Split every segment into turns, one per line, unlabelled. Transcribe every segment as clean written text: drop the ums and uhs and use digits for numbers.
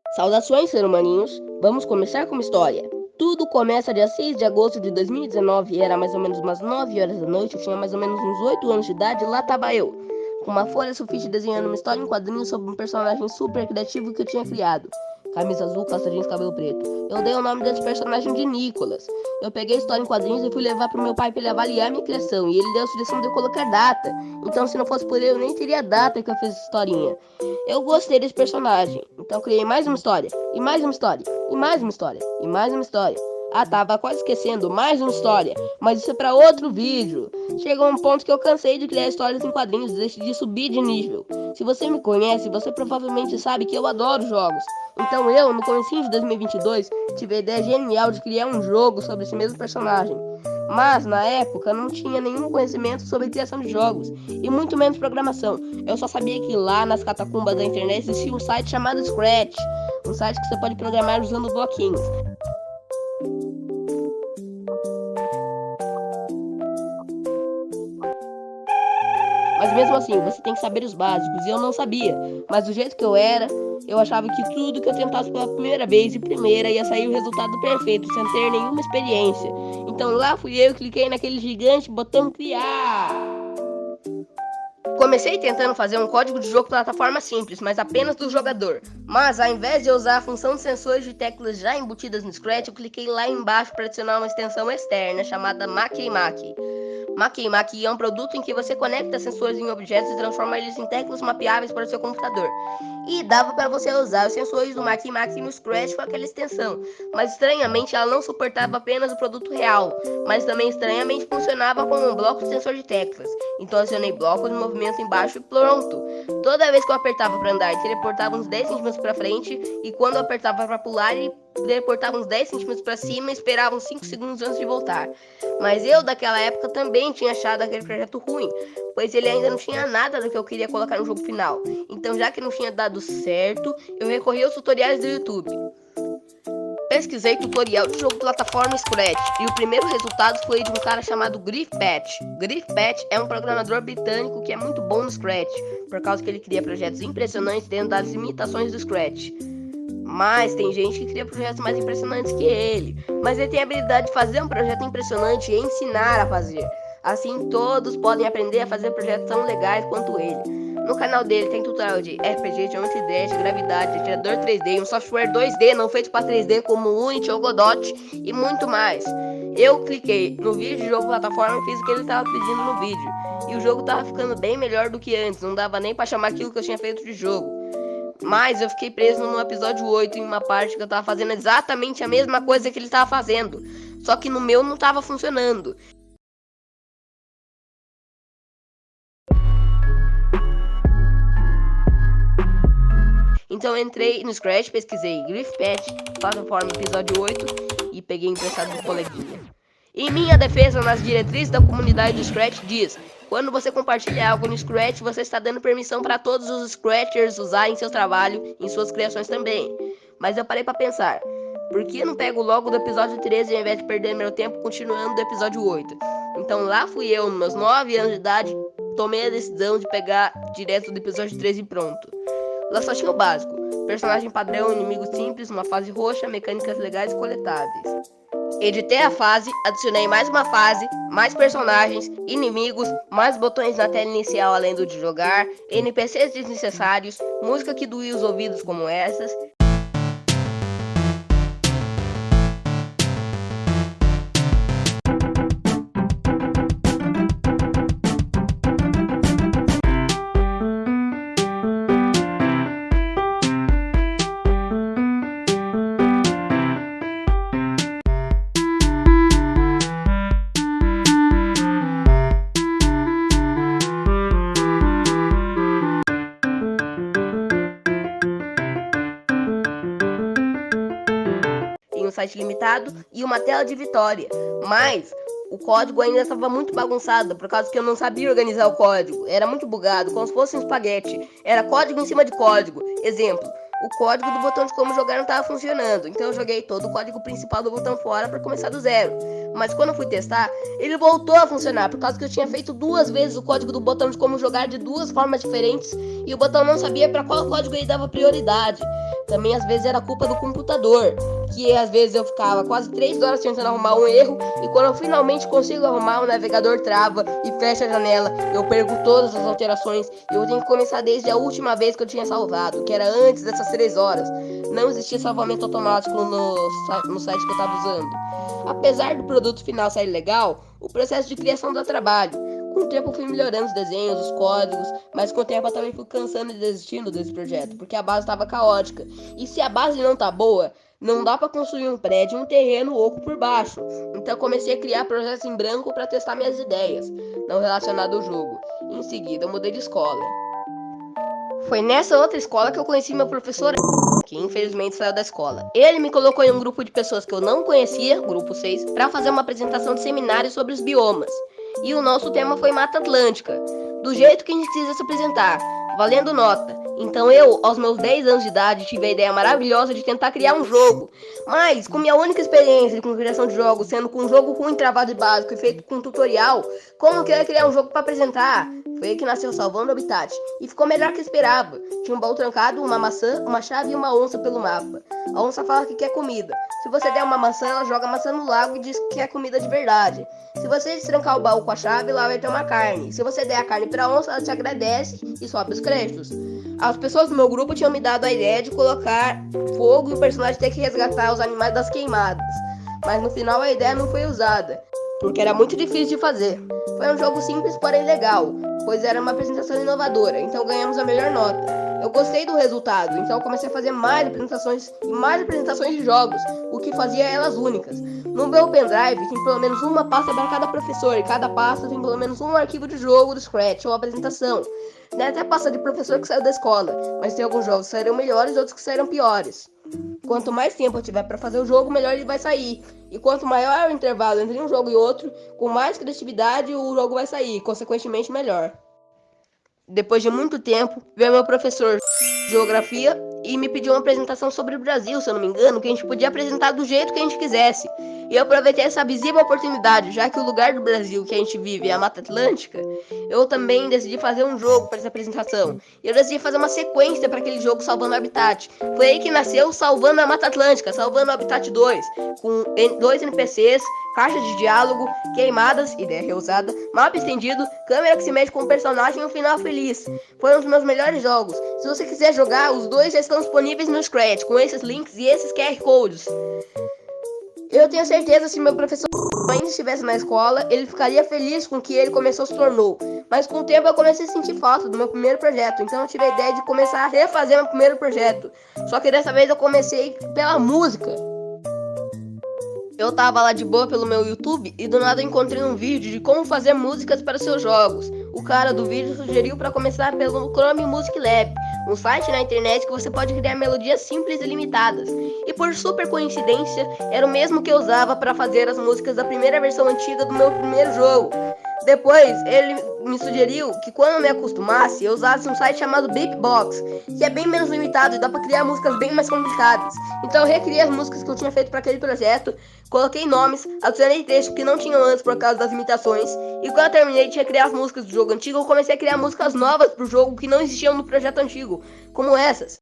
Saudações, ser humaninhos! Vamos começar com uma história. Tudo começa dia 6 de agosto de 2019, era mais ou menos umas 9 horas da noite, eu tinha mais ou menos uns 8 anos de idade, e lá tava eu, com uma folha sulfite desenhando uma história em quadrinhos sobre um personagem super criativo que eu tinha criado. Camisa azul, calça jeans, cabelo preto. Eu dei o nome desse personagem de Nicolas. Eu peguei a história em quadrinhos e fui levar pro meu pai pra ele avaliar a minha criação, e ele deu a sugestão de eu colocar data. Então, se não fosse por ele, eu nem teria a data que eu fiz essa historinha. Eu gostei desse personagem, então criei mais uma história, e mais uma história, e mais uma história, e mais uma história. Ah, tava quase esquecendo, mais uma história, mas isso é pra outro vídeo. Chegou um ponto que eu cansei de criar histórias em quadrinhos e decidi subir de nível. Se você me conhece, você provavelmente sabe que eu adoro jogos. Então eu, no comecinho de 2022, tive a ideia genial de criar um jogo sobre esse mesmo personagem. Mas, na época, não tinha nenhum conhecimento sobre criação de jogos, e muito menos programação. Eu só sabia que lá nas catacumbas da internet existia um site chamado Scratch, um site que você pode programar usando bloquinhos. Mas mesmo assim, você tem que saber os básicos, e eu não sabia. Mas do jeito que eu era, eu achava que tudo que eu tentasse pela primeira vez e primeira ia sair o resultado perfeito, sem ter nenhuma experiência. Então lá fui eu e cliquei naquele gigante botão criar. Comecei tentando fazer um código de jogo plataforma simples, mas apenas do jogador. Mas ao invés de eu usar a função de sensores de teclas já embutidas no Scratch, eu cliquei lá embaixo para adicionar uma extensão externa chamada Makey. Makey é um produto em que você conecta sensores em objetos e transforma eles em teclas mapeáveis para o seu computador. E dava para você usar os sensores do Makey no Scratch com aquela extensão, mas estranhamente ela não suportava apenas o produto real, mas também estranhamente funcionava como um bloco de sensor de teclas. Então acionei bloco de movimento embaixo e pronto. Toda vez que eu apertava para andar, ele teleportava uns 10 cm para frente, e quando eu apertava para pular, ele teleportava uns 10 cm para cima e esperava uns 5 segundos antes de voltar. Mas eu, daquela época, também tinha achado aquele projeto ruim, pois ele ainda não tinha nada do que eu queria colocar no jogo final. Então, já que não tinha dado certo, eu recorri aos tutoriais do YouTube. Pesquisei tutorial de jogo plataforma Scratch, e o primeiro resultado foi de um cara chamado Griff Patch. Griff Patch é um programador britânico que é muito bom no Scratch, por causa que ele cria projetos impressionantes dentro das limitações do Scratch. Mas tem gente que cria projetos mais impressionantes que ele, mas ele tem a habilidade de fazer um projeto impressionante e ensinar a fazer. Assim todos podem aprender a fazer projetos tão legais quanto ele. No canal dele tem tutorial de RPG, Geometry Dash, Gravidade, Atirador 3D, um software 2D não feito para 3D como o Unity ou Godot e muito mais. Eu cliquei no vídeo de jogo plataforma e fiz o que ele estava pedindo no vídeo. E o jogo estava ficando bem melhor do que antes, não dava nem para chamar aquilo que eu tinha feito de jogo. Mas eu fiquei preso no episódio 8 em uma parte que eu tava fazendo exatamente a mesma coisa que ele tava fazendo. Só que no meu não tava funcionando. Então eu entrei no Scratch, pesquisei Griff Patch, plataforma episódio 8 e peguei emprestado do coleguinha. Em minha defesa, nas diretrizes da comunidade do Scratch diz: quando você compartilha algo no Scratch, você está dando permissão para todos os Scratchers usarem seu trabalho em suas criações também. Mas eu parei para pensar, por que eu não pego logo do episódio 13 ao invés de perder meu tempo continuando do episódio 8? Então lá fui eu, nos meus 9 anos de idade, tomei a decisão de pegar direto do episódio 13 e pronto. Lá só tinha o básico: personagem padrão, inimigos simples, uma fase roxa, mecânicas legais e coletáveis. Editei a fase, adicionei mais uma fase, mais personagens, inimigos, mais botões na tela inicial além do de jogar, NPCs desnecessários, música que doía os ouvidos como essas. Um site limitado e uma tela de vitória, mas o código ainda estava muito bagunçado, por causa que eu não sabia organizar o código, era muito bugado, como se fosse um espaguete, era código em cima de código. Exemplo, o código do botão de como jogar não estava funcionando, então eu joguei todo o código principal do botão fora para começar do zero. Mas quando eu fui testar, ele voltou a funcionar, por causa que eu tinha feito 2 vezes o código do botão de como jogar de 2 formas diferentes, e o botão não sabia para qual código ele dava prioridade. Também às vezes era culpa do computador, que às vezes eu ficava quase 3 horas tentando arrumar um erro, e quando eu finalmente consigo arrumar, o navegador trava e fecha a janela, eu perco todas as alterações e eu tenho que começar desde a última vez que eu tinha salvado, que era antes dessas 3 horas. Não existia salvamento automático no site que eu estava usando. Apesar do produto final sair legal, o processo de criação dá trabalho. Com o tempo eu fui melhorando os desenhos, os códigos, mas com o tempo eu também fui cansando e desistindo desse projeto, porque a base estava caótica. E se a base não tá boa, não dá para construir um prédio e um terreno oco por baixo. Então eu comecei a criar projetos em branco para testar minhas ideias, não relacionadas ao jogo. Em seguida eu mudei de escola. Foi nessa outra escola que eu conheci meu professor, que infelizmente saiu da escola. Ele me colocou em um grupo de pessoas que eu não conhecia, grupo 6, para fazer uma apresentação de seminário sobre os biomas. E o nosso tema foi Mata Atlântica, do jeito que a gente precisa se apresentar, valendo nota. Então eu, aos meus 10 anos de idade, tive a ideia maravilhosa de tentar criar um jogo. Mas, com minha única experiência com criação de jogos, sendo com um jogo ruim, travado e básico e feito com tutorial, como que eu ia criar um jogo para apresentar? Foi aí que nasceu Salvando o Habitat, e ficou melhor que esperava. Tinha um baú trancado, uma maçã, uma chave e uma onça pelo mapa. A onça fala que quer comida. Se você der uma maçã, ela joga a maçã no lago e diz que quer comida de verdade. Se você destrancar o baú com a chave, lá vai ter uma carne. Se você der a carne pra onça, ela te agradece e sobe os créditos. As pessoas do meu grupo tinham me dado a ideia de colocar fogo e o personagem ter que resgatar os animais das queimadas. Mas no final a ideia não foi usada, porque era muito difícil de fazer. Foi um jogo simples, porém legal, pois era uma apresentação inovadora, então ganhamos a melhor nota. Eu gostei do resultado, então eu comecei a fazer mais apresentações de jogos, o que fazia elas únicas. No meu pendrive tem pelo menos uma pasta para cada professor, e cada pasta tem pelo menos um arquivo de jogo do Scratch ou apresentação. Tem até pasta de professor que saiu da escola, mas tem alguns jogos que saíram melhores e outros que saíram piores. Quanto mais tempo eu tiver para fazer o jogo, melhor ele vai sair. E quanto maior o intervalo entre um jogo e outro, com mais criatividade o jogo vai sair, consequentemente melhor. Depois de muito tempo, veio meu professor de geografia e me pediu uma apresentação sobre o Brasil, se eu não me engano, que a gente podia apresentar do jeito que a gente quisesse. E eu aproveitei essa visível oportunidade, já que o lugar do Brasil que a gente vive é a Mata Atlântica, eu também decidi fazer um jogo para essa apresentação. E eu decidi fazer uma sequência para aquele jogo Salvando o Habitat. Foi aí que nasceu Salvando a Mata Atlântica, Salvando o Habitat 2, com 2 NPCs, caixa de diálogo, queimadas, ideia reusada, mapa estendido, câmera que se mexe com o personagem e um final feliz. Foi um dos meus melhores jogos. Se você quiser jogar, os dois já estão disponíveis no Scratch, com esses links e esses QR Codes. Eu tenho certeza que se meu professor ainda estivesse na escola, ele ficaria feliz com o que ele começou se tornou. Mas com o tempo eu comecei a sentir falta do meu primeiro projeto, então eu tive a ideia de começar a refazer meu primeiro projeto. Só que dessa vez eu comecei pela música. Eu tava lá de boa pelo meu YouTube e do nada eu encontrei um vídeo de como fazer músicas para seus jogos. O cara do vídeo sugeriu para começar pelo Chrome Music Lab, um site na internet que você pode criar melodias simples e limitadas. E por super coincidência, era o mesmo que eu usava para fazer as músicas da primeira versão antiga do meu primeiro jogo. Depois, ele me sugeriu que quando eu me acostumasse, eu usasse um site chamado Beatbox, que é bem menos limitado e dá para criar músicas bem mais complicadas. Então eu recriei as músicas que eu tinha feito para aquele projeto, coloquei nomes, adicionei textos que não tinham antes por causa das limitações, e quando eu terminei de recriar as músicas do jogo antigo, eu comecei a criar músicas novas pro jogo que não existiam no projeto antigo, como essas.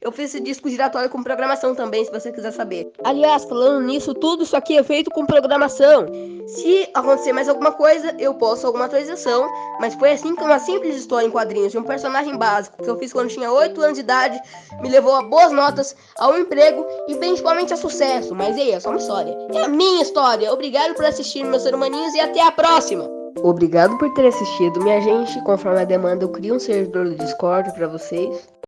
Eu fiz esse disco giratório com programação também, se você quiser saber. Aliás, falando nisso, tudo isso aqui é feito com programação. Se acontecer mais alguma coisa, eu posto alguma atualização, mas foi assim que uma simples história em quadrinhos de um personagem básico que eu fiz quando tinha 8 anos de idade me levou a boas notas, a um emprego e principalmente a sucesso. Mas ei, é só uma história. É a minha história. Obrigado por assistir, meus seres humaninhos, e até a próxima! Obrigado por ter assistido, minha gente. Conforme a demanda, eu crio um servidor do Discord pra vocês.